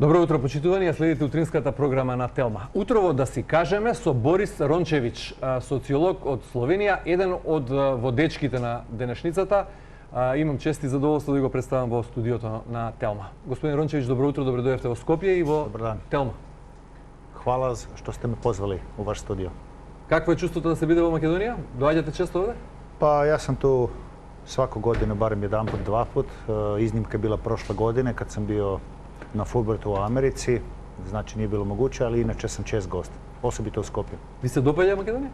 Добро утро, почитувани. Следите утринската програма на Телма. Утрово да си кажеме со Борис Рончевич, социолог од Словенија, еден од водечките на денешницата. Имам чест и задоволство да го представам во студиото на Телма. Господин Рончевич, добро утро, добро дојдовте во Скопје и во Телма. Хвала што сте ме позвали у ваш студио. Какво е чувството да се биде во Македонија? Доаѓате често овде? Па јас сам ту свако година, барем еднапут, два пут. Изнимка била прошла година кад сам био на фудбалот у Америци. Значи nije bilo moguće, ali inače sam čest gost. Osobito u Skopju. Ви се допаѓа Македонија?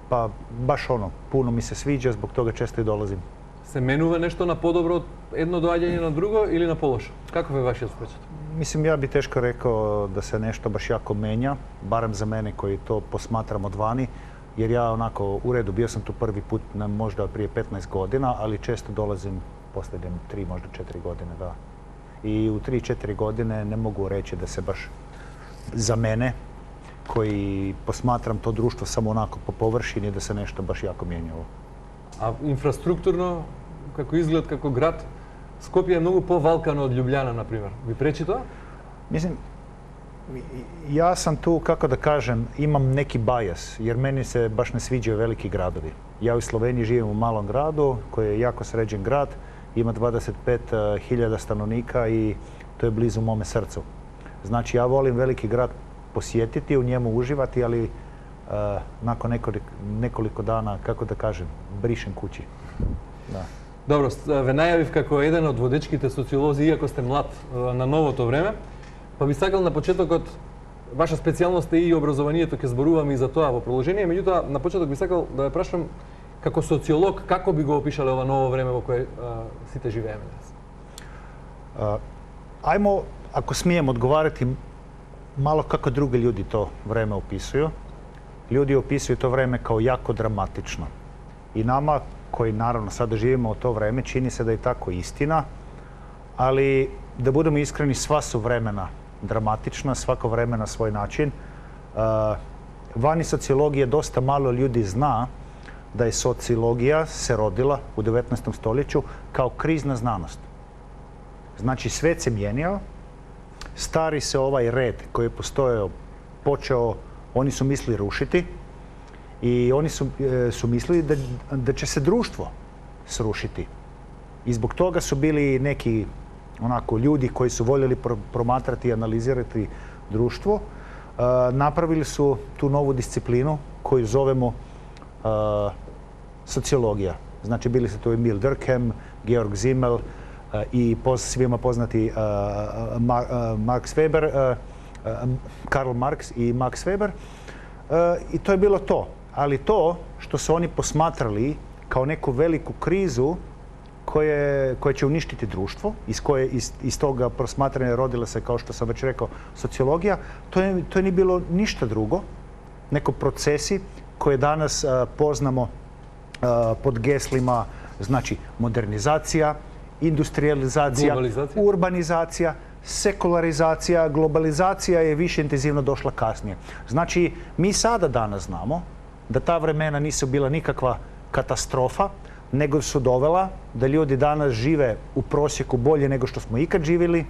Pa baš ono, puno mi se sviđa, zbog toga često i dolazim. Се менува нешто на подобро од едно доаѓање на друго или на полошо? Каков е вашиот впечат? Mislim, ja bi teško rekao da se nešto baš jako menja, barem za mene koji to posmatram od vani, jer ja onako u redu, bio sam tu prvi put možda prije 15 godina, ali često dolazim posljednje 3, možda 4 godine, da. I u 3-4 godine ne mogu reći da se baš za mene, koji posmatram to društvo samo onako po površini, da se nešto baš jako mijenjalo. А инфраструктурно, како изглед, како град, Скопје е многу повалкано од Љубљана, например. Ви пречи тоа? Mislim, ja sam tu, kako da kažem, imam neki bajas, jer meni se baš ne sviđaju veliki gradovi. Ja u Sloveniji živim u malom gradu, koji je jako sređen grad, ima 25.000 stanovnika i to je blizu mome srcu. Znači, ja volim veliki grad posjetiti, u njemu uživati, ali nakon nekoliko dana, kako da kažem, brišem kući. Da. Добро, ве најавив како еден од водечките социолози, иако сте млад на новото време, па би сакал на почетокот, ваша специјалност е и образованието, ќе зборуваме и за тоа во продолжение, меѓутоа на почеток би сакал да ја прашам како социолог, како би го опишале ова ново време во кое сите живееме днес? Ajmo, ako smijem odgovarati, malo kako drugi ljudi to vreme opisuju. Ljudi opisuju to vreme kao jako dramatično. I nama, koji naravno sada živimo u to vreme, čini se da je tako istina, ali da budemo iskreni, sva su vremena dramatična, svako vreme na svoj način. Vani sociologije dosta malo ljudi zna da je sociologija se rodila u 19. stoljeću kao krizna znanost. Znači, svet se mijenjao, stari se ovaj red koji je postojao, počeo, oni su mislili rušiti i oni su mislili da će se društvo srušiti. I zbog toga su bili neki onako ljudi koji su voljeli promatrati i analizirati društvo. Napravili su tu novu disciplinu koju zovemo sociologija. Znači, bili su tu Emil Durkheim, Georg Simmel i svima poznati Max Weber, Karl Marx i Max Weber. I to je bilo to. Ali to što su oni posmatrali kao neku veliku krizu koja će uništiti društvo, iz toga prosmatranja rodila se, kao što sam već rekao, sociologija, to nije bilo ništa drugo, neko procesi koje danas poznamo pod geslima, znači modernizacija, industrializacija, urbanizacija, sekularizacija, globalizacija je više intenzivno došla kasnije. Znači, mi sada danas znamo da ta vremena nisu bila nikakva katastrofa, nego su dovela da ljudi danas žive u prosjeku bolje nego što smo ikad živjeli,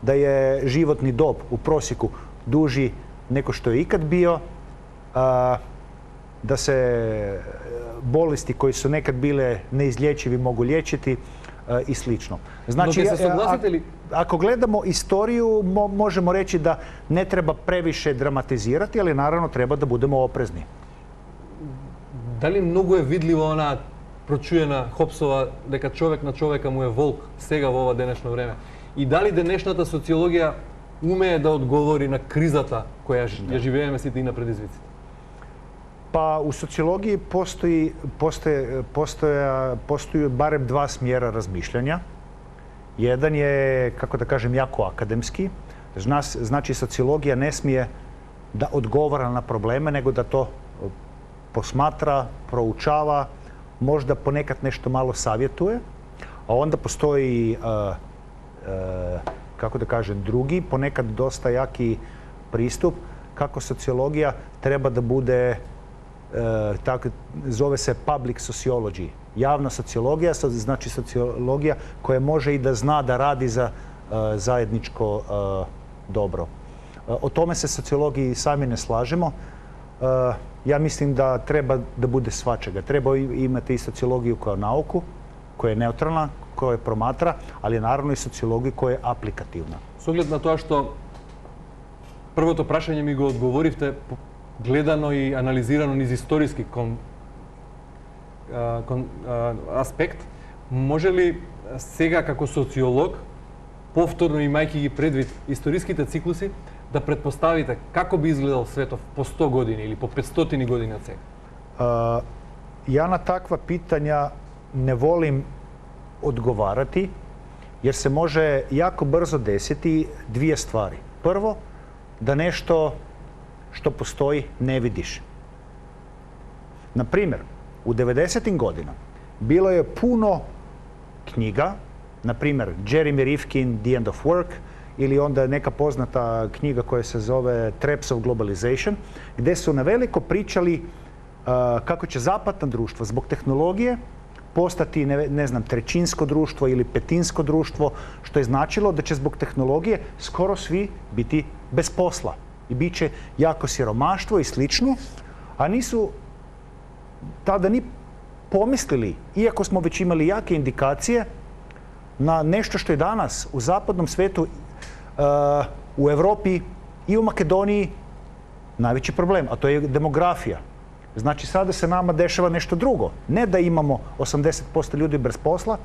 da je životni dob u prosjeku duži nego što je ikad bio, da se bolesti koji su nekad bile neizlječivi mogu liječiti i slično. Znači, ako gledamo istoriju, možemo reći da ne treba previše dramatizirati, ali naravno treba da budemo oprezni. Da li mnogo je vidljivo ona прочуена Хопсова дека човек на човека му е волк сега во ова денешно време? И дали денешната социологија умее да одговори на кризата која ја живееме сите и на предизвиците? Pa u sociologiji postoje barem dva smjera razmišljanja. Jedan je, kako da kažem, jako akademski. Znači, sociologija ne smije da odgovara na probleme, nego da to posmatra, proučava, možda ponekad nešto malo savjetuje. A onda postoji, kako da kažem, drugi, ponekad dosta jaki pristup kako sociologija treba da bude, zove se public sociology. Javna sociologija, znači sociologija koja može i da zna da radi za zajedničko dobro. O tome se sociologi sami ne slažemo. Ja mislim da treba da bude svačega. Treba imati i sociologiju kao nauku, koja je neutralna, koja promatra, ali naravno i sociologiju koja je aplikativna. С оглед на тоа што првото прашање ми го одговоривте гледано и анализирано низ историски аспект, може ли сега како социолог, повторно имајќи ги предвид историските циклуси, да предпоставите како би изгледал светов по 100 години или по 500 години од сега? Ja na takva pitanja ne volim odgovarati, jer se može jako brzo desiti dvije stvari. Prvo, da nešto što postoji ne vidiš. Na primjer, u 90. godinama bilo je puno knjiga, na primjer Jeremy Rifkin, The End of Work, ili onda neka poznata knjiga koja se zove Traps of Globalization, gdje su na veliko pričali kako će zapadno društvo zbog tehnologije postati, ne znam, trećinsko društvo ili petinsko društvo, što je značilo da će zbog tehnologije skoro svi biti bez posla. I bit će jako siromaštvo i slično, a nisu tada ni pomislili, iako smo već imali jake indikacije, na nešto što je danas u zapadnom svetu, u Europi i u Makedoniji najveći problem, a to je demografija. Znači sada se nama dešava nešto drugo. Ne da imamo 80% ljudi bez posla,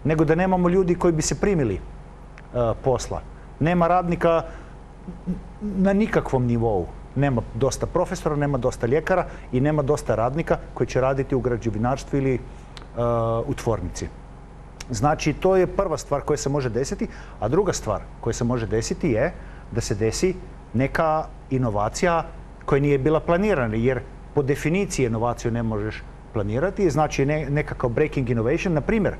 nego da nemamo ljudi koji bi se primili posla. Nema radnika na nikakvom nivou. Nema dosta profesora, nema dosta ljekara i nema dosta radnika koji će raditi u građevinarstvu ili u tvornici. Znači, to je prva stvar koja se može desiti, a druga stvar koja se može desiti je da se desi neka inovacija koja nije bila planirana, jer po definiciji inovaciju ne možeš planirati, znači nekakav breaking innovation. Na primjer,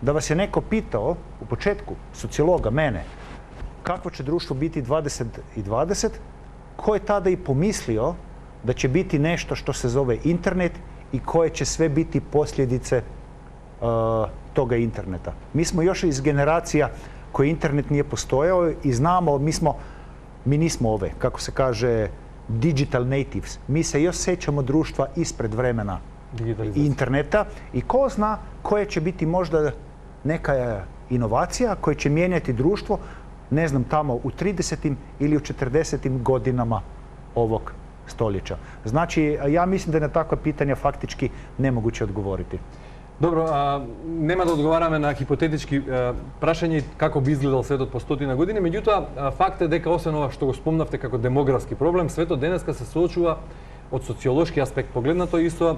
da vas je neko pitao u početku, sociologa, mene, kakvo će društvo biti 2020, ko je tada i pomislio da će biti nešto što se zove internet i koje će sve biti posljedice toga interneta. Mi smo još iz generacija koji internet nije postojao i znamo, mi nismo ove, kako se kaže, digital natives. Mi se još sjećamo društva ispred vremena interneta i ko zna koja će biti možda neka inovacija koja će mijenjati društvo, ne znam, tamo u 30. ili u 40. godinama ovog stoljeća. Znači, ja mislim da je na takva pitanja faktički nemoguće odgovoriti. Добро, нема да одговараме на хипотетички прашања како би изгледал светот по 100 години, меѓутоа факт е дека освен ова што го спомнавте како демографски проблем, светот денеска се соочува од социолошки аспект погледнато и со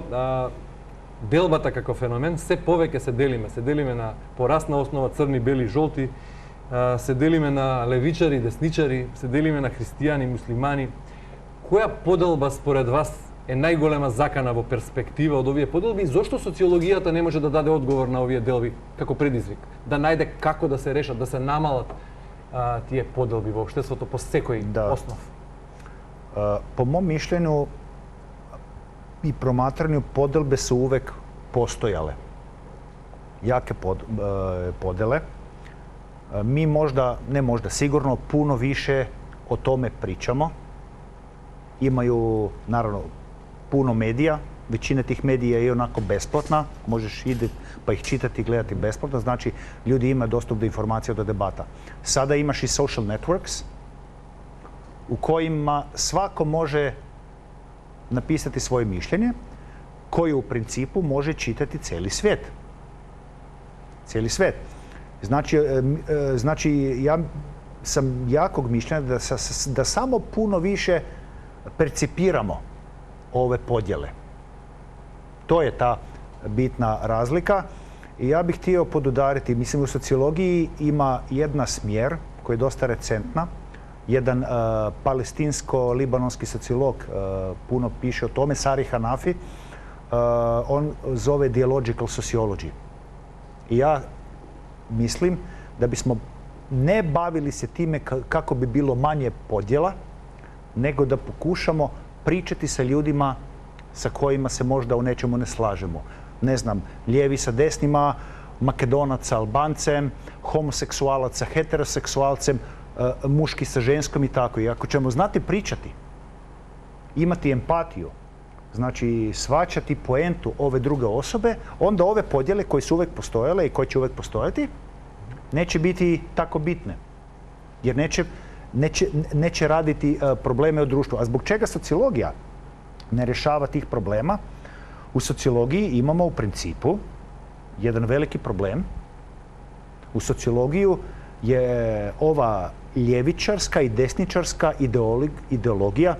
делбата како феномен. Се повеќе се делиме на порасна основа црни, бели, жолти, се делиме на левичари, десничари, се делиме на христијани, муслимани. Која поделба според вас е најголема закана во перспектива од овие поделби и зошто социологијата не може да даде одговор на овие делби како предизвик? Да најде како да се решат, да се намалат тие поделби во општеството по секој основ? Po mom mišljenju i promatranju podelbe su uvek postojale. Jake podele. Mi možda, ne možda, sigurno puno više o tome pričamo. Imaju, naravno, puno medija. Većina tih medija je onako besplatna. Možeš ideti pa ih čitati i gledati besplatno. Znači, ljudi imaju dostup do informacija, do debata. Sada imaš i social networks u kojima svako može napisati svoje mišljenje koje u principu može čitati cijeli svijet. Cijeli svijet. Znači, ja sam jakog mišljenja da samo puno više percipiramo ove podjele. To je ta bitna razlika. I ja bih htio podudariti, mislim, u sociologiji ima jedna smjer koja je dosta recentna. Jedan palestinsko-libanonski sociolog puno piše o tome, Sari Hanafi, on zove dialogical sociology. I ja mislim da bismo ne bavili se time kako bi bilo manje podjela, nego da pokušamo pričati sa ljudima sa kojima se možda u nečemu ne slažemo. Ne znam, lijevi sa desnima, Makedonaca Albancem, homoseksualac sa heteroseksualcem, muški sa ženskom i tako. I ako ćemo znati pričati, imati empatiju, znači shvaćati poentu ove druge osobe, onda ove podjele koje su uvijek postojale i koje će uvijek postojati, neće biti tako bitne. Jer neće raditi probleme u društvu. A zbog čega sociologija ne rješava tih problema? U sociologiji imamo u principu jedan veliki problem. U sociologiju je ova ljevičarska i desničarska ideologija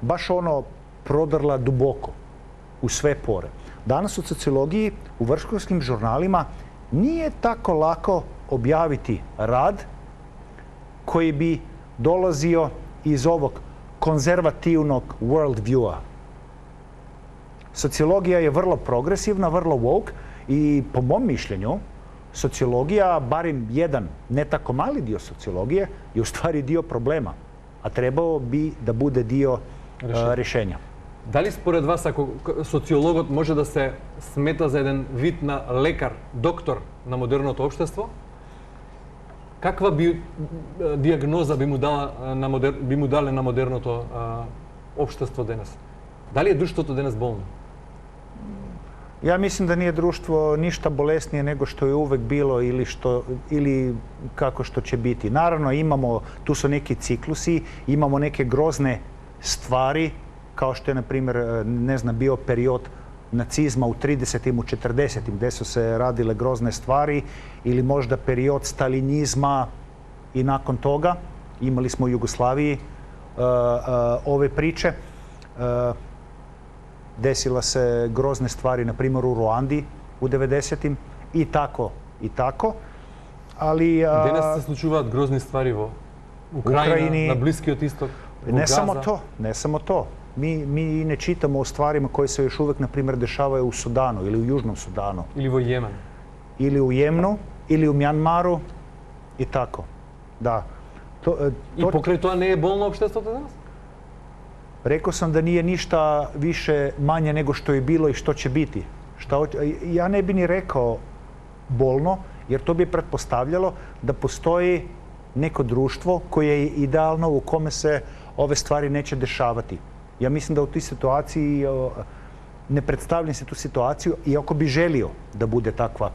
baš ono prodrla duboko u sve pore. Danas u sociologiji, u vrhunskim žurnalima nije tako lako objaviti rad koji bi dolazio iz ovog konzervativnog world viewa. Sociologija je vrlo progresivna, vrlo woke i po mom mišljenju sociologija, barim jedan ne tako mali dio sociologije, je u stvari dio problema, a trebao bi da bude dio rješenja. Da li според вас, ако социологот може да се смета за еден вид на лекар, доктор на модерното општество, каква диагноза би му дале на модерното општество денес? Дали е друштвото денес болно? Ja mislim da nije društvo ništa bolesnije nego što je uvek bilo ili kako što će biti. Naravno imamo, tu su neki ciklusi, imamo neke grozne stvari, kao što je, na primjer, ne znam, bio period nacizma u 30-im, u 40-im, gdje su se radile grozne stvari, ili možda period stalinizma i nakon toga. Imali smo u Jugoslaviji ove priče. Desila se grozne stvari, na primjer, u Ruandi u 90-im i tako, i tako. Ali... Денес се случуваат грозни ствари во Украина, на Блискиот исток, во Газа. Ne samo to. Mi ne čitamo o stvarima koje se još uvijek, na primjer, dešavaju u Sudanu ili u Južnom Sudanu. Ili vo Jemen. Ili u Jemnu, ili u Mjanmaru i tako. Da. I pokraj toga не е болно општеството денес? Rekao sam da nije ništa više manje nego što je bilo i što će biti. Ja ne bi ni rekao bolno, jer to bi pretpostavljalo da postoji neko društvo koje je idealno, u kome se ove stvari neće dešavati. Ja mislim da u toj situaciji, ne predstavljam se tu situaciju, iako bi želio da bude takva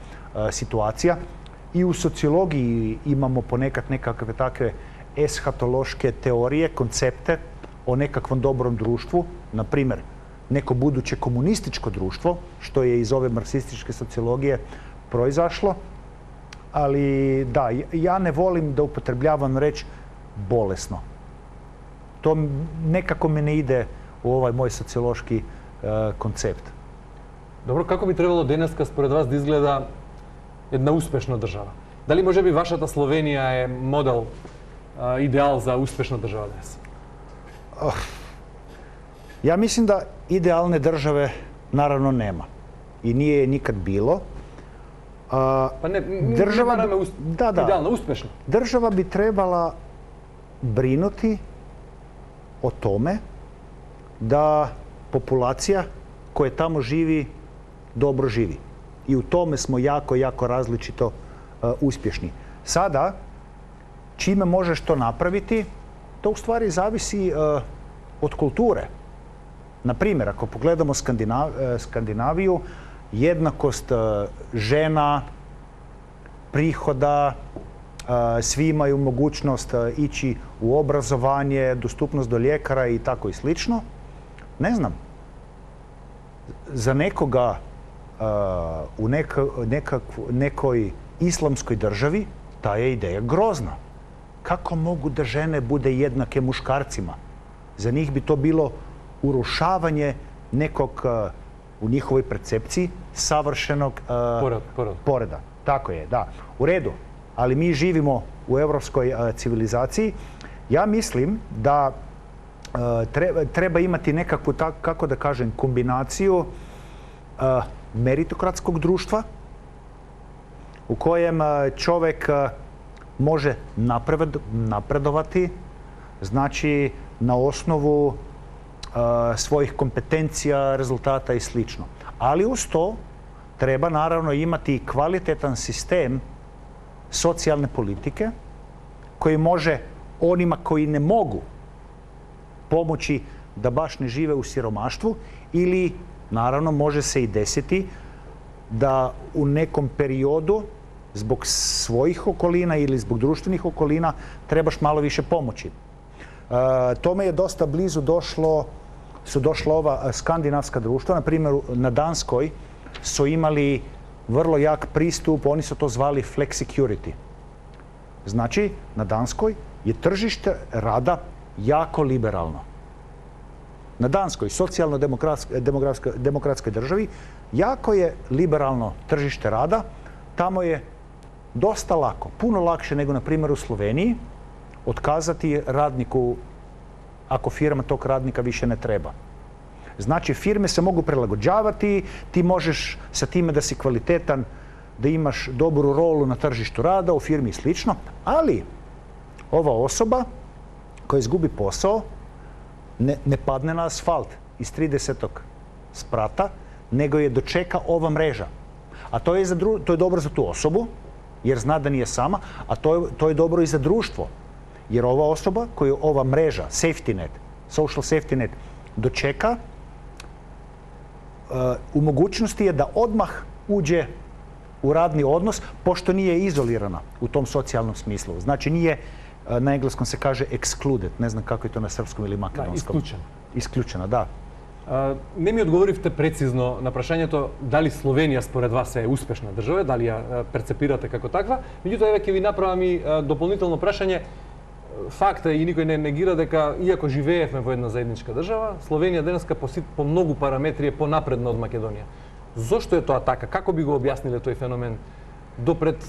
situacija. I u sociologiji imamo ponekad nekakve takve eshatološke teorije, koncepte o nekakvom dobrom društvu, na primjer neko buduće komunističko društvo, što je iz ove marksističke sociologije proizašlo. Ali da, ja ne volim da upotrebljavam reč bolesno. To nekako mi ne ide u ovaj moj sociološki koncept. Dobro, како би требало денеска според вас да изгледа една успешна држава? Дали може би вашата Словенија е модел, идеал за успешна држава денес? Ja mislim da idealne države naravno nema. I nije je nikad bilo. Pa ne idealna, uspešna. Država bi trebala brinuti o tome da populacija koja tamo živi dobro živi. I u tome smo jako, jako različito uspješni. Sada, čime možeš to napraviti, to u stvari zavisi od kulture. Na primjer, ako pogledamo Skandinaviju, jednakost žena, prihoda, svi imaju mogućnost ići u obrazovanje, dostupnost do ljekara i tako i slično. Ne znam, za nekoga u nekoj islamskoj državi ta je ideja grozna. Kako mogu da žene bude jednake muškarcima? Za njih bi to bilo urušavanje nekog, u njihovoj percepciji, savršenog poreda. Tako je, da. U redu, ali mi živimo u europskoj civilizaciji. Ja mislim da treba imati nekakvu, kako da kažem, kombinaciju meritokratskog društva u kojem čovjek može napredovati, znači na osnovu svojih kompetencija, rezultata i slično. Ali uz to treba naravno imati kvalitetan sistem socijalne politike koji može onima koji ne mogu pomoći da baš ne žive u siromaštvu, ili naravno može se i desiti da u nekom periodu zbog svojih okolina ili zbog društvenih okolina trebaš malo više pomoći. Tome je dosta blizu su došla ova skandinavska društva. Na primjer, na Danskoj su imali vrlo jak pristup, oni su to zvali flexicurity. Znači, na Danskoj je tržište rada jako liberalno. Na Danskoj, socijalno-demokratskoj državi, jako je liberalno tržište rada. Tamo je dosta lako, puno lakše nego na primjer u Sloveniji, otkazati radniku ako firma tog radnika više ne treba. Znači, firme se mogu prilagođavati, ti možeš sa time da si kvalitetan, da imaš dobru rolu na tržištu rada u firmi i slično, ali ova osoba koja izgubi posao ne padne na asfalt iz 30. sprata, nego je dočeka ova mreža. A to je dobro za tu osobu, jer zna da nije sama, a to je dobro i za društvo. Jer ova osoba koju ova mreža, safety net, social safety net, dočeka, u mogućnosti je da odmah uđe u radni odnos, pošto nije izolirana u tom socijalnom smislu. Znači nije, na engleskom se kaže excluded, ne znam kako je to na srpskom ili makedonskom. Isključena. Isključena, da. Не ми одговоривте прецизно на прашањето дали Словенија според вас е успешна држава, дали ја перцепирате како таква. Меѓутоа, еве ќе ви направам и дополнително прашање. Факт е и никој не негира дека иако живеевме во една заедничка држава, Словенија денеска по многу параметри е понапредна од Македонија. Зошто е тоа така? Како би го објасниле тој феномен? До пред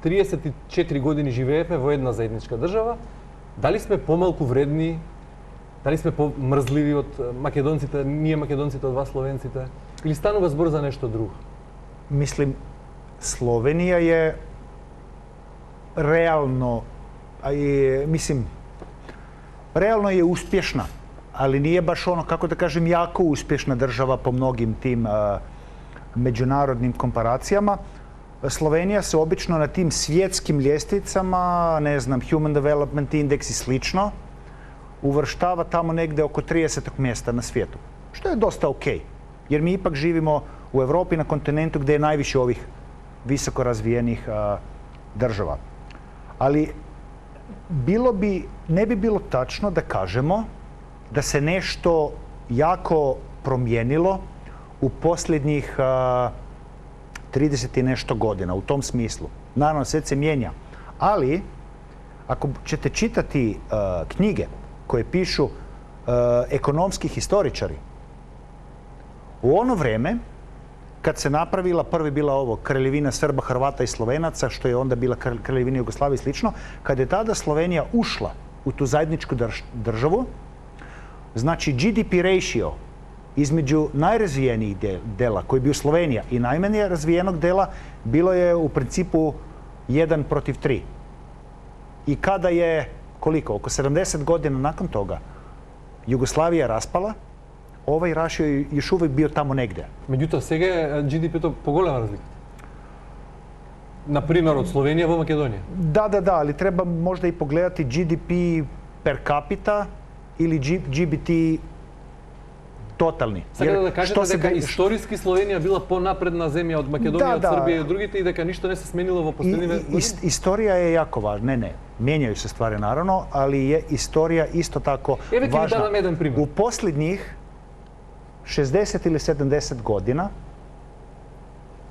34 години живеевме во една заедничка држава. Дали сме помалку вредни? Дали сме помрзливи од македонците, ние македонците од вас словенците? Или станува збор за нешто друго? Мислим, Словенија е реално, реално е успешна, ali nije baš ono, kako da kažem, jako uspješna država po mnogim tim međunarodnim komparacijama. Slovenija se obično na tim svjetskim ljestvicama, ne znam, Human Development Index i slično, uvrštava tamo negde oko 30. mjesta na svijetu. Što je dosta okej, jer mi ipak živimo u Europi, na kontinentu gdje je najviše ovih visoko razvijenih država. Ali ne bi bilo tačno da kažemo da se nešto jako promijenilo u posljednjih 30 i nešto godina u tom smislu. Naravno, sve se mijenja. Ali, ako ćete čitati knjige koje pišu ekonomski historičari, u ono vrijeme, kad se napravila, prvi bila ovo Kraljevina Srba, Hrvata i Slovenaca, što je onda bila Kraljevina Jugoslavije i slično, kad je tada Slovenija ušla u tu zajedničku državu, znači GDP ratio između najrazvijenijih dela, koji je bio Slovenija, i najmanje razvijenog dela, bilo je u principu 1:3. I kada je, koliko, oko 70 godina nakon toga, Jugoslavija raspala, ovaj ratio je još uvijek bio tamo negdje. Меѓутоа, сега е GDP-то поголема разлика. Например, од Словенија во Македонија. Da, ali treba možda i pogledati GDP per capita ili GBT totalni. Сега да кажете дека историски Словенија била понапредна земја од Македонија, од Србија и од другите, и дека ништо не се сменило во последниве години? Istorija je jako važna. Ne. Mijenjaju se stvari naravno, ali je istorija isto tako važna. Еве ќе ви дадам еден пример. U posljednjih 60 ili 70 godina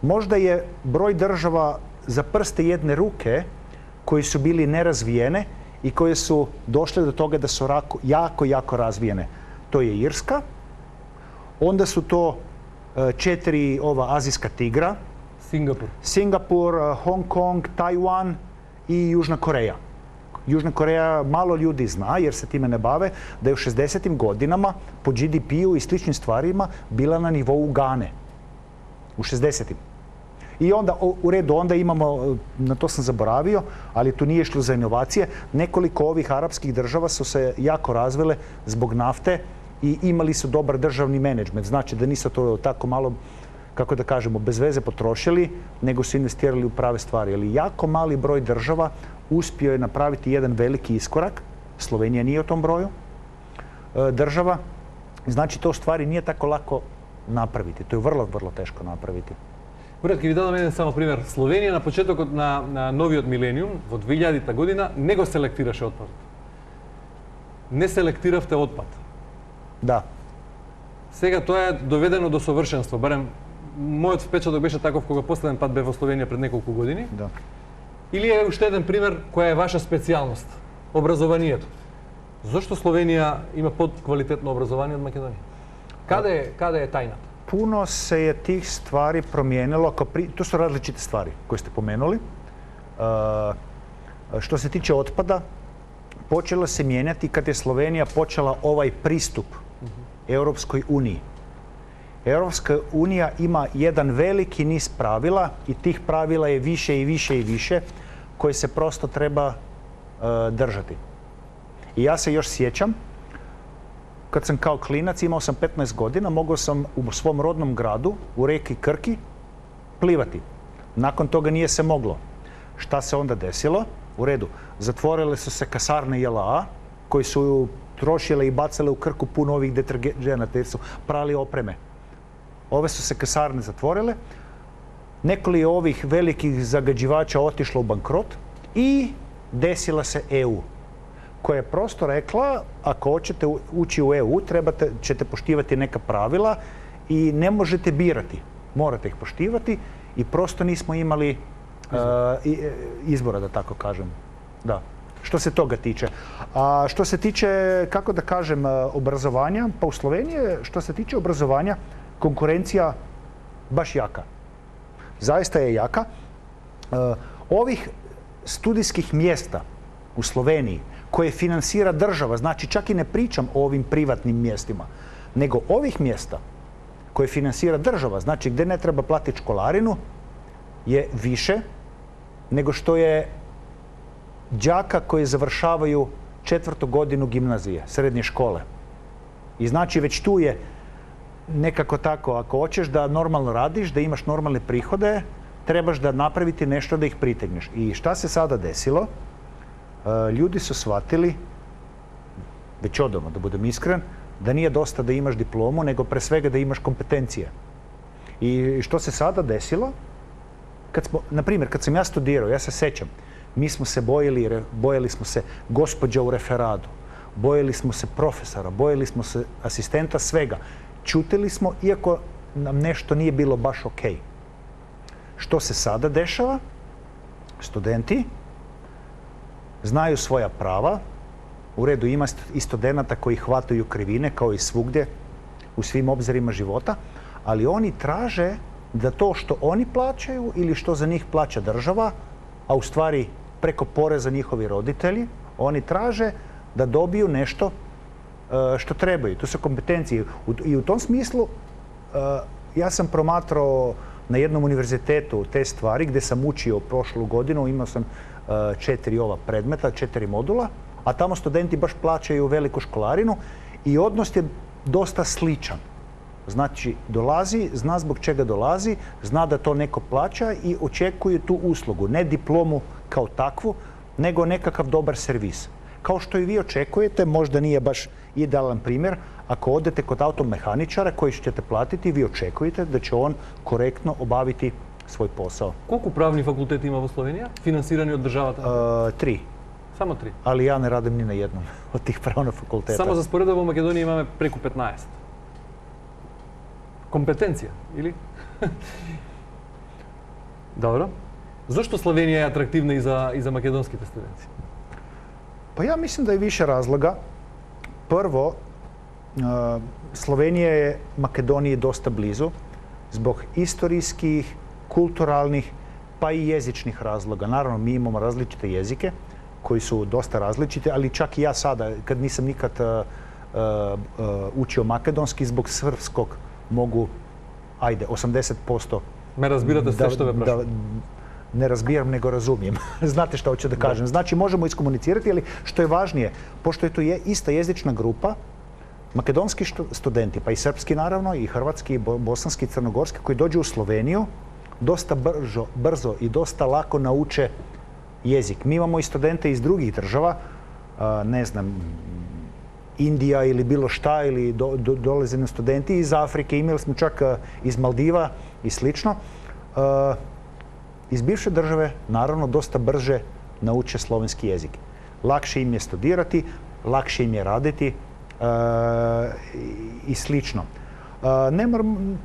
možda je broj država za prste jedne ruke koji su bili nerazvijene i koje su došle do toga da su jako razvijene. To je Irska, onda su to 4 ova azijska tigra, Singapur, Hong Kong, Tajwan i Južna Koreja. Južna Koreja malo ljudi zna, jer se time ne bave, da je u 60. godinama po GDP-u i sličnim stvarima bila na nivou Gane. U 60. I onda, u redu, onda imamo, na to sam zaboravio, ali tu nije išlo za inovacije, nekoliko ovih arapskih država su se jako razvile zbog nafte i imali su dobar državni menadžment. Znači da nisu to tako malo, kako da kažemo, bez veze potrošili, nego su investirali u prave stvari. Ali jako mali broj država uspio je napraviti jedan veliki iskorak. Slovenija nije u tom broju država. Znači, to u stvari nije tako lako napraviti. To je vrlo, vrlo teško napraviti. Брат, ќе ви дадам еден само пример. Словенија на почетокот на новиот милениум, во 2000 година, не го селектираше отпадот. Не селектиравте отпад. Да. Сега тоа е доведено до совршенство. Барем, мојот впечаток беше таков кога последен пат бев во Словенија пред неколку години. Да. Или е уште еден пример која е ваша специјалност? Образованието. Зошто Словенија има подквалитетно образование од Македонија? Каде е тајната? Puno se je tih stvari promijenilo. To su različite stvari koje ste pomenuli. Što se tiče otpada, počelo se mijenjati kad je Slovenija počela ovaj pristup Europskoj uniji. Europska unija ima jedan veliki niz pravila i tih pravila je više i više i više koje se prosto treba držati. I ja se još sjećam, kad sam kao klinac, imao sam 15 godina, mogao sam u svom rodnom gradu, u rijeki Krki, plivati. Nakon toga nije se moglo. Šta se onda desilo? U redu, zatvorile su se kasarne JLA, koji su trošile i bacale u Krku puno ovih detergenata jer su prali opreme. Ove su se kasarne zatvorile, nekoliko ovih velikih zagađivača otišlo u bankrot i desila se EU, koja je prosto rekla, ako hoćete ući u EU, ćete poštivati neka pravila i ne možete birati. Morate ih poštivati i prosto nismo imali izbora, da tako kažem. Da. Što se toga tiče. A što se tiče, kako da kažem, obrazovanja, pa u Sloveniji, što se tiče obrazovanja, konkurencija baš jaka. Zaista je jaka. Ovih studijskih mjesta u Sloveniji koje finansira država, znači čak i ne pričam o ovim privatnim mjestima, nego ovih mjesta koje finansira država, znači gdje ne treba platiti školarinu, je više nego što je đaka koji završavaju 4. godinu gimnazije, srednje škole. I znači već tu je nekako tako, ako hoćeš da normalno radiš, da imaš normalne prihode, trebaš da napraviti nešto da ih pritegneš. I šta se sada desilo? Ljudi su shvatili, već odavno, da budem iskren, da nije dosta da imaš diplomu, nego pre svega da imaš kompetencije. I što se sada desilo? Na primjer, kad sam ja studirao, ja se sećam, mi smo se bojali smo se gospođa u referadu, bojali smo se profesora, bojali smo se asistenta, svega. Ćutili smo, iako nam nešto nije bilo baš okej. Što se sada dešava? Studenti znaju svoja prava. U redu, ima i studenata koji hvataju krivine, kao i svugdje, u svim obzirima života, ali oni traže da to što oni plaćaju ili što za njih plaća država, a u stvari preko poreza njihovi roditelji, oni traže da dobiju nešto što trebaju. To su kompetencije. I u tom smislu ja sam promatrao na jednom univerzitetu te stvari gdje sam učio prošlu godinu, imao sam 4 ova predmeta, 4 modula, a tamo studenti baš plaćaju veliku školarinu i odnos je dosta sličan. Znači, dolazi, zna zbog čega dolazi, zna da to neko plaća i očekuje tu uslugu. Ne diplomu kao takvu, nego nekakav dobar servis. Kao što i vi očekujete, možda nije baš idealan primjer, ako odete kod automehaničara koji ćete platiti, vi očekujete da će on korektno obaviti svoj posao. Колку правни факултети има во Словенија, финансирани од државата? 3. Само 3. Ali ja ne radim ni na jednom od tih pravnih fakulteta. Само за споредба во Македонија имаме преку 15. Компетенција, или? Добро. Зошто Словенија е атрактивна и за македонските студенти? Pa ja mislim da je više razloga. Prvo, Slovenija je Makedoniji dosta blizu zbog istorijskih, kulturalnih, pa i jezičnih razloga. Naravno, mi imamo različite jezike koji su dosta različite, ali čak i ja sada, kad nisam nikad učio makedonski, zbog srpskog mogu, 80%. Me razbirate sve što me prašam. Ne razbiram, nego razumijem. Znate što hoću da kažem. Znači, možemo iskomunicirati, ali što je važnije, pošto je to ista jezična grupa, makedonski studenti, pa i srpski naravno, i hrvatski, i bosanski, i crnogorski, koji dođu u Sloveniju, dosta brzo i dosta lako nauče jezik. Mi imamo i studente iz drugih država, ne znam, Indija ili bilo šta, ili dolaze nam studenti iz Afrike, imali smo čak iz Maldiva i slično. Iz bivše države, naravno, dosta brže nauče slovenski jezik. Lakše im je studirati, lakše im je raditi i slično.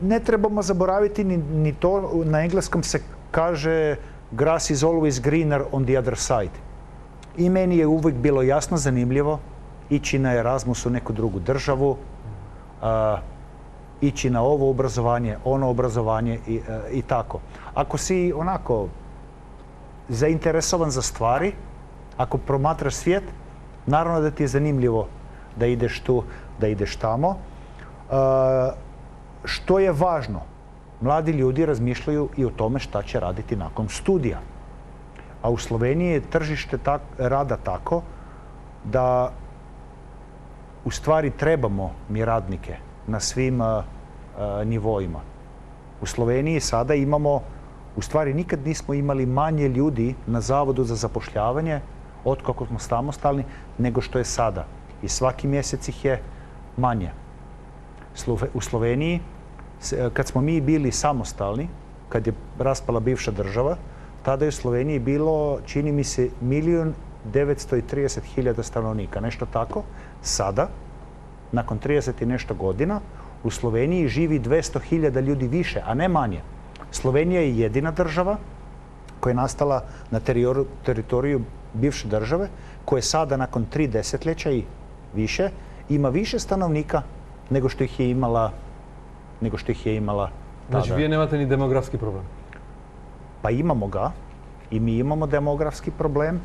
Ne trebamo zaboraviti ni to, na engleskom se kaže grass is always greener on the other side. I meni je uvijek bilo jasno zanimljivo ići na Erasmus u neku drugu državu, ići na ovo obrazovanje, ono obrazovanje i tako. Ako si onako zainteresovan za stvari, ako promatraš svijet, naravno da ti je zanimljivo da ideš tu, da ideš tamo. Što je važno? Mladi ljudi razmišljaju i o tome šta će raditi nakon studija. A u Sloveniji je tržište rada tako da u stvari trebamo mi radnike na svim nivoima. U Sloveniji sada imamo, u stvari nikad nismo imali manje ljudi na Zavodu za zapošljavanje od kako smo samostalni nego što je sada. I svaki mjesec ih je manje. U Sloveniji, kad smo mi bili samostalni, kad je raspala bivša država, tada je u Sloveniji bilo, čini mi se, 1.930.000 stanovnika, nešto tako. Sada, nakon 30 i nešto godina, u Sloveniji živi 200.000 ljudi više, a ne manje. Slovenija je jedina država koja je nastala na teritoriju bivše države, koja sada nakon 3 desetljeća i više ima više stanovnika nego što ih je imala tada. Znači, vi nemate ni demografski problem? Pa imamo ga i mi imamo demografski problem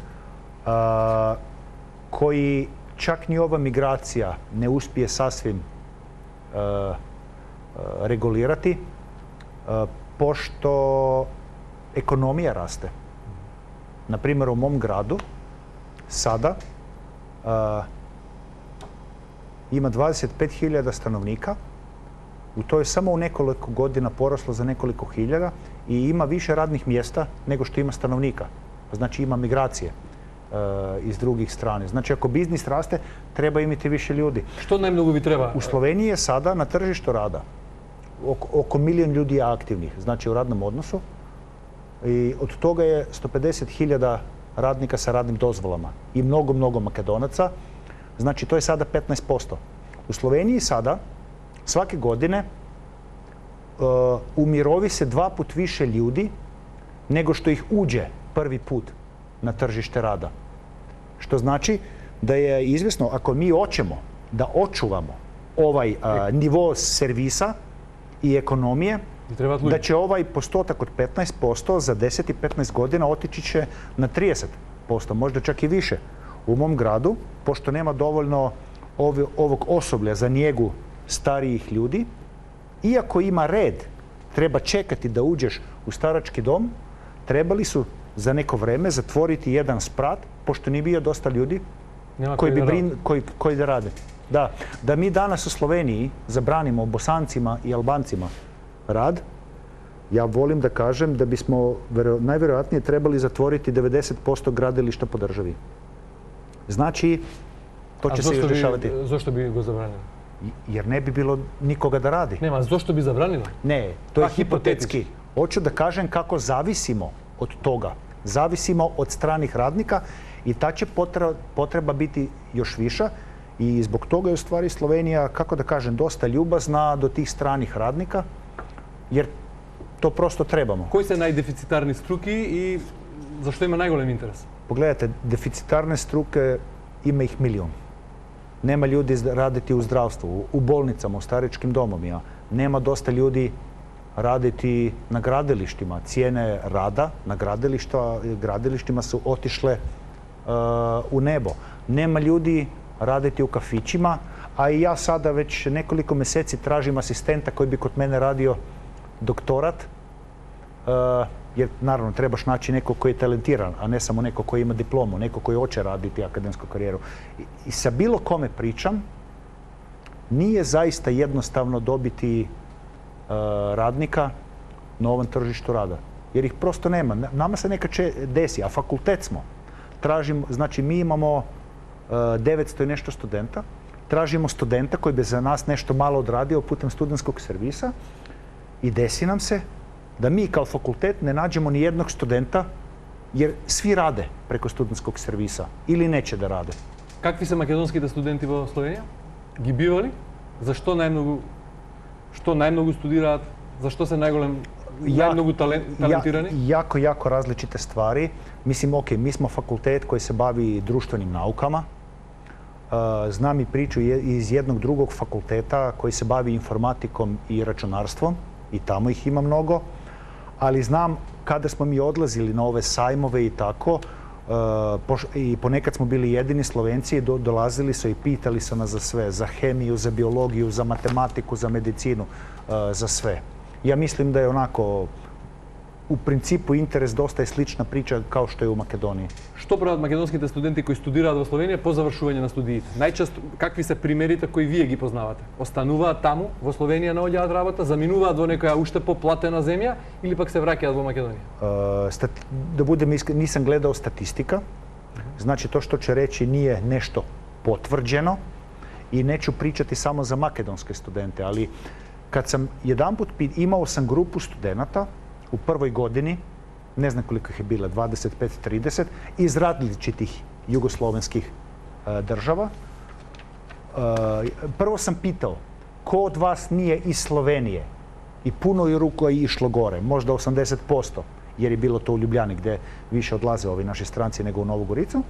koji čak ni ova migracija ne uspije sasvim regulirati, pošto ekonomija raste. Na primjer, u mom gradu sada ima 25.000 stanovnika. To je samo u nekoliko godina poraslo za nekoliko hiljada i ima više radnih mjesta nego što ima stanovnika. Znači ima migracije iz drugih strane. Znači ako biznis raste, treba imati više ljudi. Što najmnogo vi treba? U Sloveniji je sada na tržištu rada oko 1 milijun ljudi je aktivnih, znači u radnom odnosu. I od toga je 150.000 radnika sa radnim dozvolama i mnogo Makedonaca. Znači to je sada 15%. U Sloveniji sada svake godine umirovi se 2 put više ljudi nego što ih uđe prvi put na tržište rada. Što znači da je izvjesno, ako mi hoćemo da očuvamo ovaj nivo servisa i ekonomije, da će ovaj postotak od 15% za 10 i 15 godina otići će na 30%, možda čak i više. U mom gradu, pošto nema dovoljno ovog osoblja za njegu starijih ljudi, iako ima red, treba čekati da uđeš u starački dom, trebali su za neko vreme zatvoriti jedan sprat, pošto nije bio dosta ljudi koji da rade. Da mi danas u Sloveniji zabranimo Bosancima i Albancima rad, ja volim da kažem da bismo najvjerojatnije trebali zatvoriti 90% gradilišta po državi. Znači, to će se još dešavati. Zašto bi go zabranili? Jer ne bi bilo nikoga da radi. Nema, zašto bi zabranili? Ne, to je hipotetski. Hoću da kažem kako zavisimo od toga. Zavisimo od stranih radnika i ta će potreba biti još viša i zbog toga je u stvari Slovenija, kako da kažem, dosta ljubazna do tih stranih radnika, jer to prosto trebamo. Koji su najdeficitarni struki i zašto ima najgolem interes? Pogledajte, deficitarne struke ima ih milion. Nema ljudi raditi u zdravstvu, u bolnicama, u staračkim domovima. Nema dosta ljudi raditi na gradilištima. Cijene rada na gradilištima su otišle u nebo. Nema ljudi raditi u kafićima, a i ja sada već nekoliko mjeseci tražim asistenta koji bi kod mene radio doktorat, jer naravno trebaš naći neko koji je talentiran, a ne samo neko koji ima diplomu, neko koji hoće raditi akademsku karijeru. I sa bilo kome pričam nije zaista jednostavno dobiti radnika na ovom tržištu rada. Jer ih prosto nema. Nama se nekad desi, a fakultet smo. Tražimo, znači mi imamo 900 i nešto studenta. Tražimo studenta koji bi za nas nešto malo odradio putem studentskog servisa i desi nam se da mi kao fakultet ne nađemo ni jednog studenta jer svi rade preko studentskog servisa ili neće da rade. Какви се македонските студенти во Словенија? Ги бива ли? Зашто најмногу студираат? Зашто се најмногу талентирани? Jako različite stvari. Mislim, mi smo fakultet koji se bavi društvenim naukama. Znam i priču iz jednog drugog fakulteta koji se bavi informatikom i računarstvom i tamo ih ima mnogo. Ali znam kada smo mi odlazili na ove sajmove i tako, i ponekad smo bili jedini Slovenci i dolazili su i pitali su nas za sve, za hemiju, za biologiju, za matematiku, za medicinu, za sve. Ja mislim da je onako, u principu interes dosta je slična priča kao što je u Makedoniji. Што прават македонските студенти кои студираат во Словенија по завршување на студиите? Најчесто, какви се примерите кои вие ги познавате? Остануваат таму, во Словенија наоѓаат работа, заминуваат во некоја уште поплатена земја или пак се враќаат во Македонија? Da budem iskren, nisam gledao statistika. Znači, to što će reći nije nešto potvrđeno i neću pričati samo za makedonske studente, ali kad sam jedanput imao sam grupu studenata u prvoj godini, ne znam koliko ih je bila, 25-30, iz različitih jugoslovenskih država. Prvo sam pitao, ko od vas nije iz Slovenije? I puno je ruku išlo gore, možda 80%, jer je bilo to u Ljubljani gdje više odlaze ovi naši stranci nego u Novu Goricu.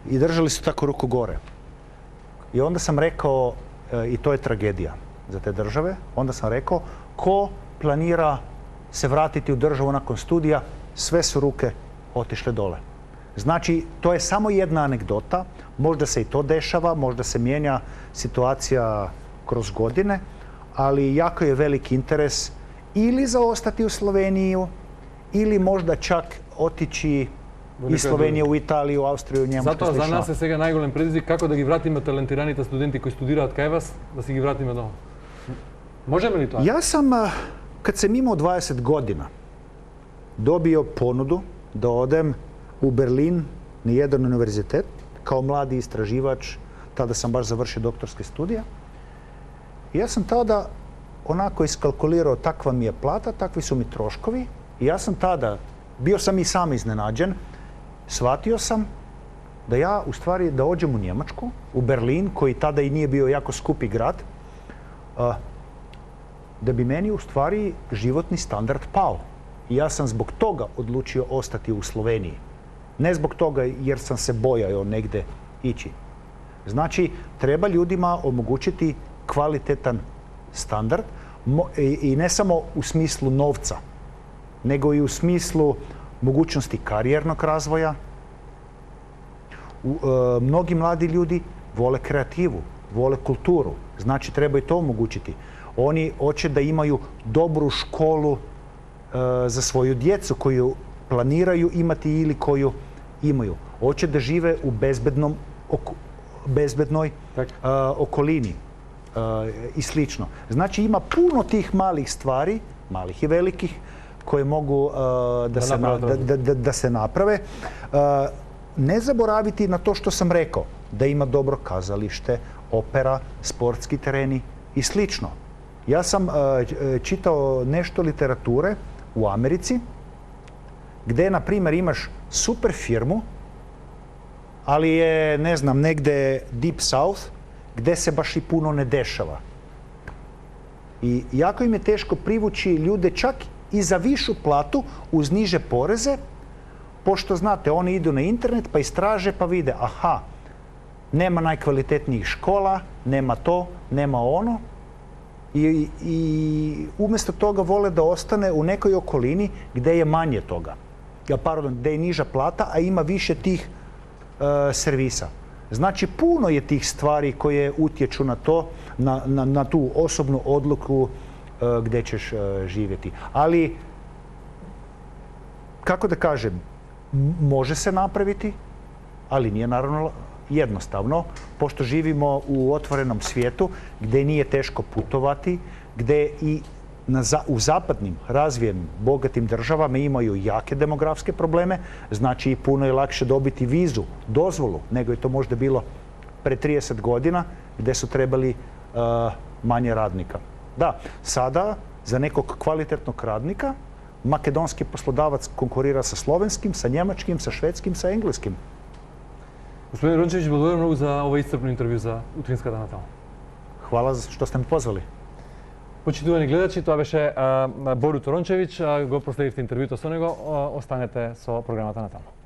I držali su tako ruku gore. I onda sam rekao, i to je tragedija za te države, onda sam rekao, ko planira se vratiti u državu nakon studija, sve su ruke otišle dole. Znači, to je samo jedna anegdota, možda se i to dešava, možda se mijenja situacija kroz godine, ali jako je veliki interes ili za ostati u Sloveniju, ili možda čak otići iz Slovenije u Italiju, Austriju, Njemačku. Затоа за нас е сега најголем предизвик како да ги вратиме талентираните студенти кои студираат кај вас, да си ги вратиме дома. Можеме ли тоа? Ja sam, kad sam imao 20 godina, dobio ponudu da odem u Berlin na jedan univerzitet kao mladi istraživač. Tada sam baš završio doktorske studije. I ja sam tada onako iskalkulirao, takva mi je plata, takvi su mi troškovi. I ja sam tada, bio sam i sam iznenađen, shvatio sam da ja u stvari da ođem u Njemačku, u Berlin, koji tada i nije bio jako skupi grad, da bi meni u stvari životni standard pao. I ja sam zbog toga odlučio ostati u Sloveniji. Ne zbog toga jer sam se bojao negde ići. Znači, treba ljudima omogućiti kvalitetan standard i ne samo u smislu novca, nego i u smislu mogućnosti karijernog razvoja. Mnogi mladi ljudi vole kreativu, vole kulturu. Znači, treba i to omogućiti. Oni hoće da imaju dobru školu za svoju djecu koju planiraju imati ili koju imaju. Hoće da žive u bezbednoj okolini i slično. Znači, ima puno tih malih stvari, malih i velikih, koje mogu da se naprave. Ne zaboraviti na to što sam rekao, da ima dobro kazalište, opera, sportski tereni i slično. Ja sam čitao nešto literature u Americi, gdje, na primjer, imaš super firmu, ali je, ne znam, negde Deep South, gdje se baš i puno ne dešava. I jako im je teško privući ljude čak i za višu platu uz niže poreze, pošto, znate, oni idu na internet pa istraže pa vide, aha, nema najkvalitetnijih škola, nema to, nema ono. I umjesto toga vole da ostane u nekoj okolini gdje je manje toga. Gdje je niža plata, a ima više tih servisa. Znači, puno je tih stvari koje utječu na to, na tu osobnu odluku gdje ćeš živjeti. Ali, kako da kažem, može se napraviti, ali nije naravno jednostavno, pošto živimo u otvorenom svijetu gdje nije teško putovati, gdje i u zapadnim, razvijenim, bogatim državama imaju jake demografske probleme, znači puno je lakše dobiti vizu, dozvolu, nego je to možda bilo pre 30 godina gdje su trebali manje radnika. Da, sada za nekog kvalitetnog radnika makedonski poslodavac konkurira sa slovenskim, sa njemačkim, sa švedskim, sa engleskim. Господин Рончевич, благодаря много за ова исцрпно интервју за утринската натала. Hvala što ste me pozvali. Почитувани гледачи, тоа беше Борут Рончевич, го проследивте интервјуто со него, останете со програмата натаму.